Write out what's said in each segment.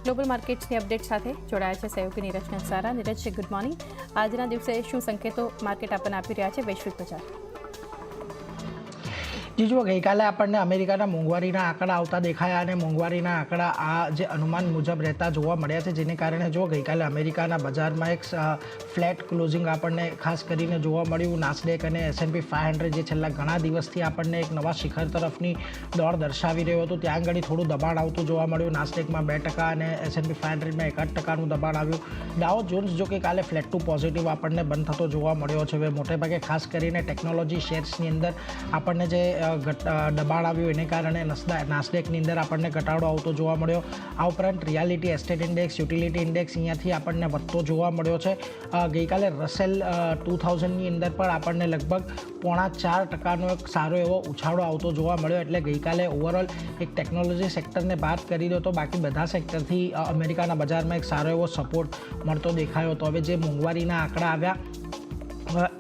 Global માર્કેટ્સની update સાથે જોડાયા છે સહયોગી નીરજ કંસારા। Niraj, good morning. આજના દિવસે શું સંકેતો માર્કેટ આપણને આપી રહ્યા છે વૈશ્વિક બજાર? જો ગઈકાલે આપણને અમેરિકાના મોંઘવારીના આંકડા આવતા દેખાયા અને મોંઘવારીના આંકડા આ જે અનુમાન મુજબ રહેતા જોવા મળ્યા છે, જેને કારણે જો ગઈકાલે અમેરિકાના બજારમાં એક ફ્લેટ ક્લોઝિંગ આપણને ખાસ કરીને જોવા મળ્યું। નાસ્ડેક અને S&P 500 જે છેલ્લા ઘણા દિવસથી આપણને એક નવા શિખર તરફની દોડ દર્શાવી રહ્યું હતું, ત્યાં આગળ થોડું દબાણ આવતું જોવા મળ્યું। નાસ્ડેકમાં 2% અને S&P 500માં 1% દબાણ આવ્યું। ડાઉ જોન્સ જો કે કાલે ફ્લેટ ટુ પોઝિટિવ આપણને બંધ થતો જોવા મળ્યો છે। હવે મોટેભાગે ખાસ કરીને ટેકનોલોજી શેર્સની અંદર આપણને જે દબાણ આવ્યું એને કારણે નાસ્ડેકની અંદર આપણને ઘટાડો આવતો જોવા મળ્યો। આ ઉપરાંત reality estate index, utility index અહીંયાથી આપણને વધતો જોવા મળ્યો છે। ગઈકાલે રસેલ 2000ની અંદર પણ આપણને લગભગ 4.5% એક સારો એવો ઉછાળો આવતો જોવા મળ્યો। એટલે ગઈકાલે ઓવરઓલ એક ટેકનોલોજી સેક્ટરને બાદ કરી દો તો બાકી બધા સેક્ટરથી અમેરિકાના બજારમાં એક સારો એવો સપોર્ટ મળતો દેખાયો હતો। હવે જે મોંઘવારીના આંકડા આવ્યા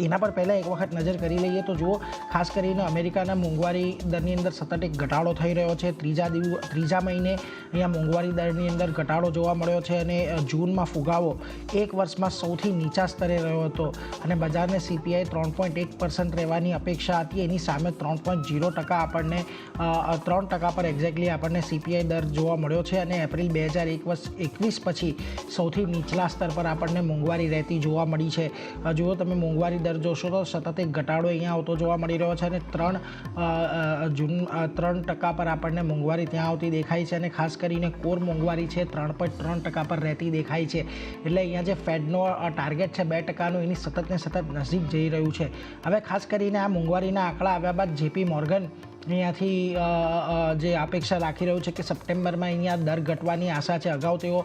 એના પર પહેલાં એક વખત નજર કરી લઈએ તો જુઓ, ખાસ કરીને અમેરિકાના મોંઘવારી દરની અંદર સતત એક ઘટાડો થઈ રહ્યો છે। ત્રીજા મહિને અહીંયા મોંઘવારી દરની અંદર ઘટાડો જોવા મળ્યો છે અને જૂનમાં ફુગાવો એક વર્ષમાં સૌથી નીચા સ્તરે રહ્યો હતો અને બજારને CPI 3.1% રહેવાની અપેક્ષા હતી, એની સામે 3.0% આપણને 3% પર એક્ઝેક્ટલી આપણને CPI દર જોવા મળ્યો છે અને એપ્રિલ 2021 પછી સૌથી નીચલા સ્તર પર આપણને મોંઘવારી રહેતી જોવા મળી છે। જુઓ તમે મોંઘવારી દર જોશો તો સતત એક ઘટાડો અહીંયા આવતો જોવા મળી રહ્યો છે અને 3% પર આપણને મોંઘવારી ત્યાં આવતી દેખાય છે અને ખાસ કરીને કોર મોંઘવારી છે 3.3% પર રહેતી દેખાય છે। એટલે અહીંયા જે ફેડનો ટાર્ગેટ છે 2%નું એની સતત ને સતત નજીક જઈ રહ્યું છે। હવે ખાસ કરીને આ મોંઘવારીના આંકડા આવ્યા બાદ JP મોર્ગન અહીંયાથી જે અપેક્ષા રાખી રહ્યું છે કે સપ્ટેમ્બરમાં અહીંયા દર ઘટવાની આશા છે। અગાઉ તેઓ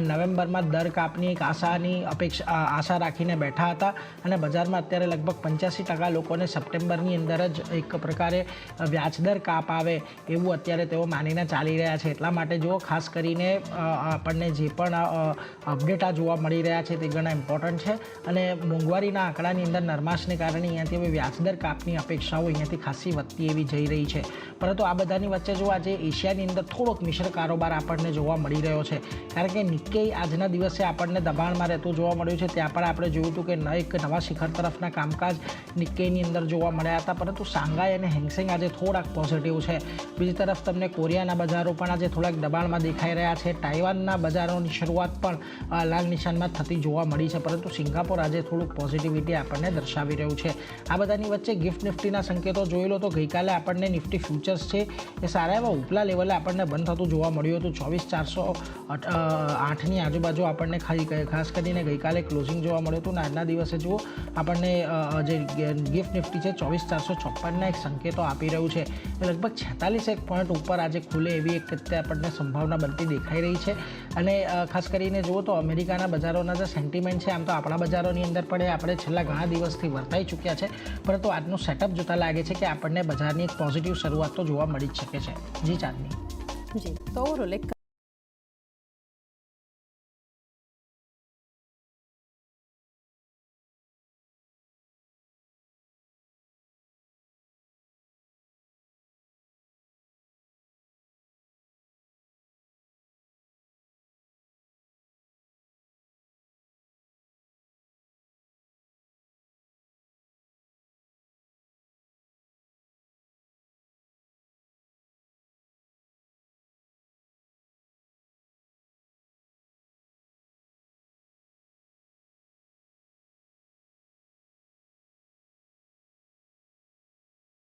નવેમ્બરમાં દર કાપની એક આશા રાખીને બેઠા હતા અને બજારમાં અત્યારે લગભગ 85% લોકોને સપ્ટેમ્બરની અંદર જ એક પ્રકારે વ્યાજદર કાપ આવે એવું અત્યારે તેઓ માનીને ચાલી રહ્યા છે। એટલા માટે જો ખાસ કરીને આપણને જે પણ અપડેટ આ જોવા મળી રહ્યા છે તે ઘણા ઇમ્પોર્ટન્ટ છે અને મોંઘવારીના આંકડાની અંદર નરમાશને કારણે અહીંયાથી હવે વ્યાજદર કાપની અપેક્ષાઓ અહીંયાથી ખાસી વધતી એવી જઈ રહી છે। પરંતુ આ બધાની વચ્ચે જો આજે એશિયાની અંદર થોડોક મિશ્ર કારોબાર આપણને જોવા મળી રહ્યો છે, કારણ કે નિક્કેઈ આજના દિવસે આપણને દબાણમાં રહેતું જોવા મળ્યું છે। ત્યાં પણ આપણે જોયું હતું કે એક નવા શિખર તરફના કામકાજ નિક્કેઈની અંદર જોવા મળ્યા હતા, પરંતુ શાંઘાઈ અને હેંગસેંગ આજે થોડાક પોઝિટિવ છે। બીજી તરફ તમને કોરિયાના બજારો પણ આજે થોડાક દબાણમાં દેખાઈ રહ્યા છે। તાઇવાનના બજારોની શરૂઆત પણ લાલ નિશાનમાં થતી જોવા મળી છે, પરંતુ સિંગાપોર આજે થોડુંક પોઝિટિવિટી આપણને દર્શાવી રહ્યું છે। આ બધાની વચ્ચે ગિફ્ટ નિફ્ટીના સંકેતો જોઈ લો તો ગઈકાલે આપણને નિફ્ટી ફ્યુચર્સ છે એ સારા એવા ઉપલા લેવલે આપણને બંધ થતું જોવા મળ્યું હતું। 24,408ની આજુબાજુ આપણને ખાસ કરીને ગઈકાલે ક્લોઝિંગ જોવા મળ્યું હતું અને આજના દિવસે જુઓ આપણને જે ગિફ્ટ નિફ્ટી છે 24,456ના એક સંકેતો આપી રહ્યું છે। લગભગ 46 પોઈન્ટ ઉપર આજે ખુલે એવી એક આપણને સંભાવના બનતી દેખાઈ રહી છે। અને ખાસ કરીને જુઓ તો અમેરિકાના બજારોના જે સેન્ટિમેન્ટ છે, આમ તો આપણા બજારોની અંદર પણ આપણે છેલ્લા ઘણા દિવસથી વર્તાઈ ચૂક્યા છે, પરંતુ આજનું સેટઅપ જોતાં લાગે છે કે આપણને બજારની એક પોઝિટિવ શરૂઆત તો જોવા મળી જ શકે છે। જી ચાંદની। જી, તો ઓવરઓલ એક